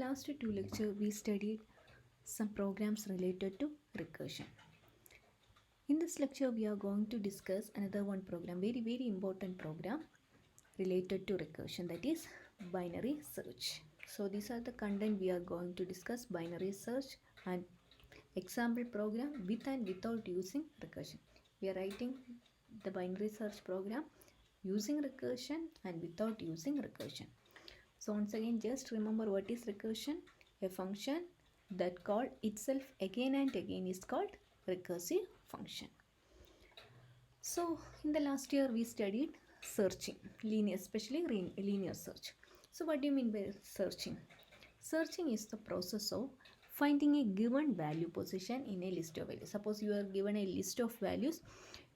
last two lectures, we studied some programs related to recursion. In this lecture, we are going to discuss another one program, very important program related to recursion, that is binary search. So these are the content we are going to discuss: binary search and example program with and without using recursion. We are writing the binary search program using recursion and without using recursion. So once again, just remember what is recursion. A function that called itself again and again is called recursive function. So in the last year we studied searching, linear, especially linear search. So what do you mean by searching? Searching is the process of finding a given value position in a list of values. Suppose you are given a list of values,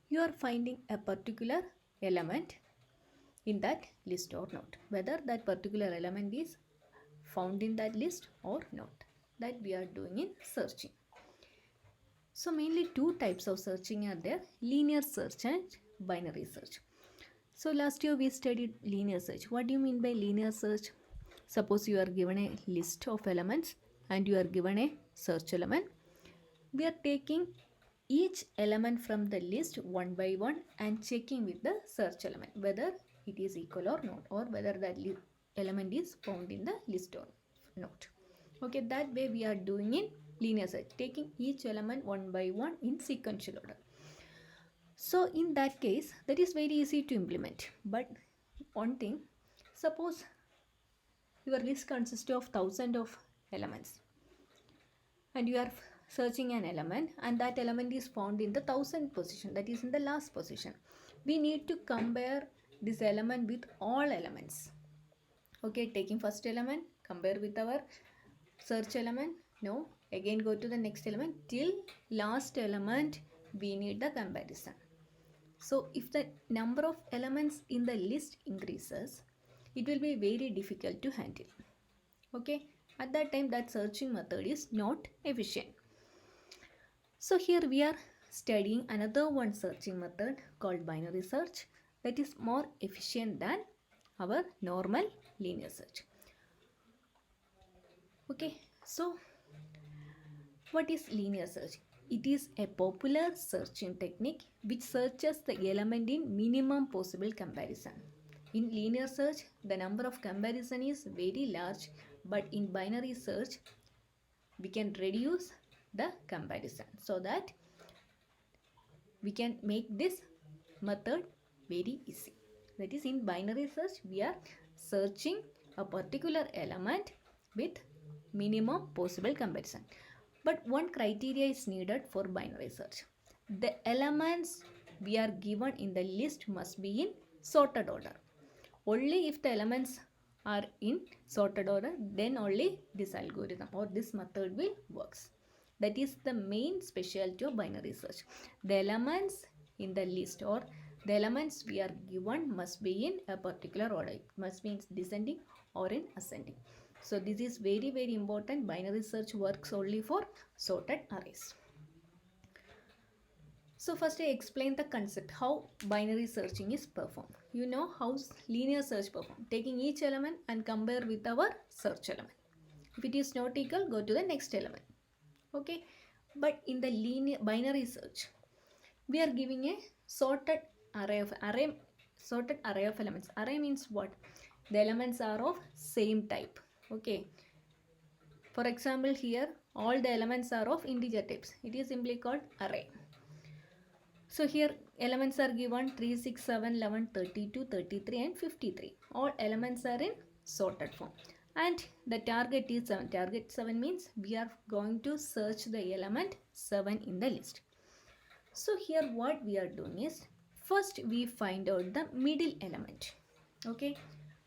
you are finding a particular element in that list or not, whether that particular element is found in that list or not. That we are doing in searching. So mainly two types of searching are there: linear search and binary search. So last year we studied linear search. What do you mean by linear search? Suppose you are given a list of elements and you are given a search element. We are taking each element from the list one by one and checking with the search element whether it is equal or not, or whether that element is found in the list or not. Okay, that way we are doing in linear search, taking each element one by one in sequential order. So in that case, that is very easy to implement. But one thing, suppose your list consists of 1000 of elements and you are searching an element and that element is found in the 1000th position, that is in the last position. We need to compare this element with all elements. Okay, taking first element, compare with our search element. No, again go to the next element till last element. We need the comparison. So if the number of elements in the list increases, it will be very difficult to handle. Okay, at that time that searching method is not efficient. So here we are studying another one searching method called binary search, that is more efficient than our normal linear search. Okay, so what is linear search? It is a popular searching technique which searches the element in minimum possible comparison. In linear search, the number of comparison is very large, but in binary search, we can reduce the comparison so that we can make this method very easy. That is, in binary search, we are searching a particular element with minimum possible comparison. But one criteria is needed for binary search. The elements we are given in the list must be in sorted order. Only if the elements are in sorted order, then only this algorithm or this method will works. That is the main specialty of binary search. The elements in the list or the elements we are given must be in a particular order. It must be in descending or in ascending. So this is very important. Binary search works only for sorted arrays. So first I explain the concept, how binary searching is performed. You know how linear search performed, taking each element and compare with our search element. If it is not equal, go to the next element. Okay, but in the linear binary search, we are giving a sorted array of elements. Array means what? The elements are of same type. Okay, for example, here all the elements are of integer types. It is simply called array. So here elements are given 3, 6, 7, 11, 32, 33 and 53. All elements are in sorted form. And the target is 7. Target 7 means we are going to search the element 7 in the list. So here what we are doing is, first we find out the middle element. Okay.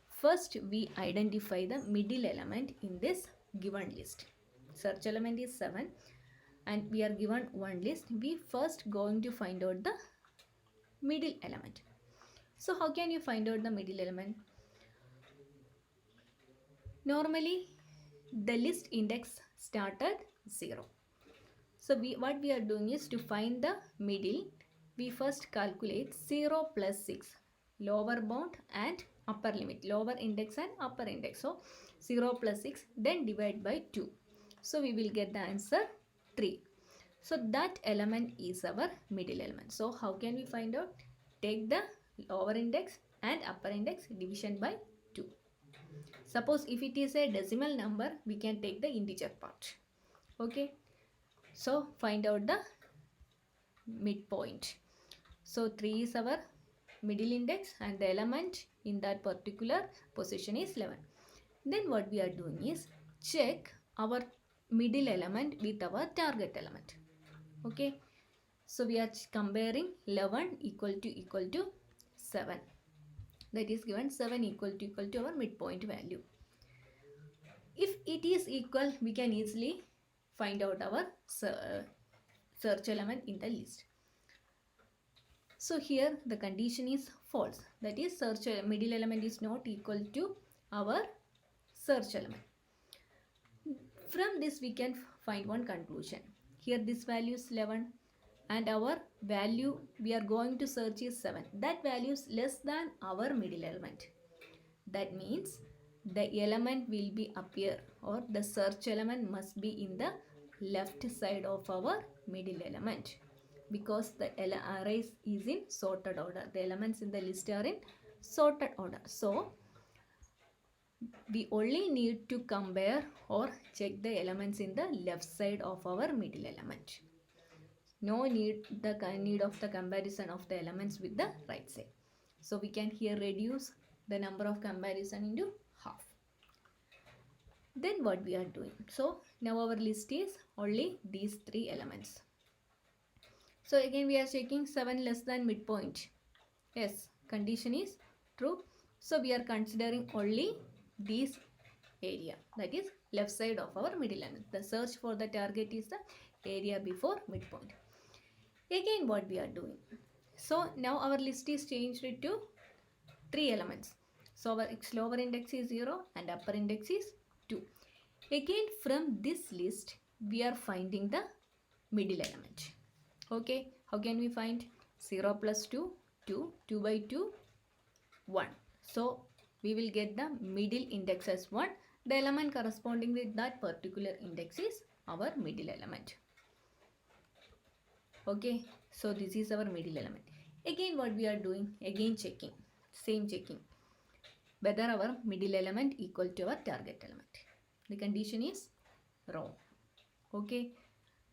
First we identify the middle element in this given list. Search element is 7 and we are given one list. We first going to find out the middle element. So how can you find out the middle element? Normally the list index start at 0. So what we are doing is, to find the middle, we first calculate 0 plus 6, lower bound and upper limit, lower index and upper index. So 0 plus 6, then divide by 2. So we will get the answer 3. So that element is our middle element. So how can we find out? Take the lower index and upper index, division by 2. Suppose if it is a decimal number, we can take the integer part. Okay. So find out the midpoint. So 3 is our middle index and the element in that particular position is 11. Then what we are doing is check our middle element with our target element. Okay. So we are comparing 11 equal to 7. That is given 7 equal to our midpoint value. If it is equal, we can easily find out our search element in the list. So here the condition is false. That is search middle element is not equal to our search element. From this we can find one conclusion. Here this value is 11 and our value we are going to search is 7. That value is less than our middle element. That means the element will be appear or the search element must be in the left side of our middle element, because the arrays is in sorted order. The elements in the list are in sorted order. So we only need to compare or check the elements in the left side of our middle element. No need of the comparison of the elements with the right side. So we can here reduce the number of comparison into half. Then what we are doing? So now our list is only these 3 elements. So again we are checking 7 less than midpoint. Yes, condition is true. So we are considering only this area, that is left side of our middle element. The search for the target is the area before midpoint. Again what we are doing? So now our list is changed to 3 elements. So our lower index is 0 and upper index is 2. Again from this list we are finding the middle element. Okay, how can we find? 0 plus 2, 2, 2 by 2, 1. So we will get the middle index as 1. The element corresponding with that particular index is our middle element. Okay, so this is our middle element. Again what we are doing? Again checking, same checking, whether our middle element equal to our target element. The condition is wrong. Okay,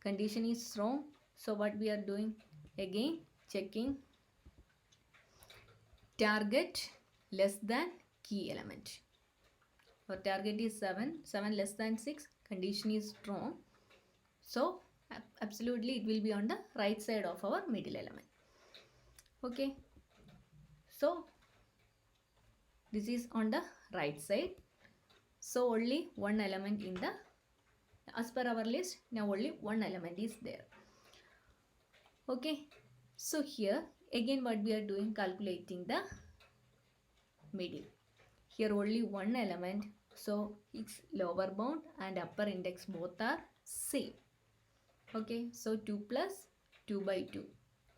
condition is wrong. So what we are doing? Again checking target less than key element. Our target is 7, 7 less than 6, condition is wrong. So absolutely it will be on the right side of our middle element. Okay, so this is on the right side. So only one element in the, as per our list, now only one element is there. Okay, so here again what we are doing? Calculating the middle. Here only one element, so its lower bound and upper index both are same. Okay, so 2 plus 2 by 2.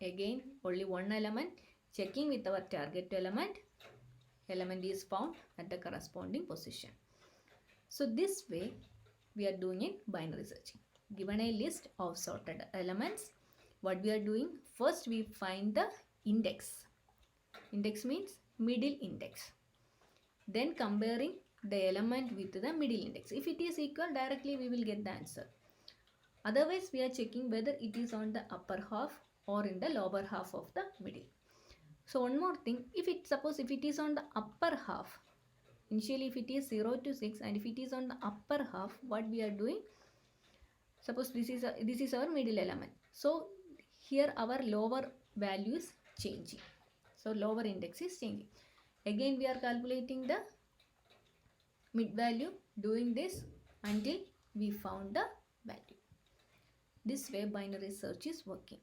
Again only one element, checking with our target element. Element is found at the corresponding position. So this way we are doing in binary searching. Given a list of sorted elements, what we are doing? First we find the index. Index means middle index. Then comparing the element with the middle index. If it is equal, directly we will get the answer. Otherwise we are checking whether it is on the upper half or in the lower half of the middle. So one more thing, suppose if it is on the upper half, initially if it is 0 to 6 and if it is on the upper half, what we are doing? Suppose this is our middle element. So here our lower value is changing. So lower index is changing. Again we are calculating the mid value, doing this until we found the value. This way binary search is working.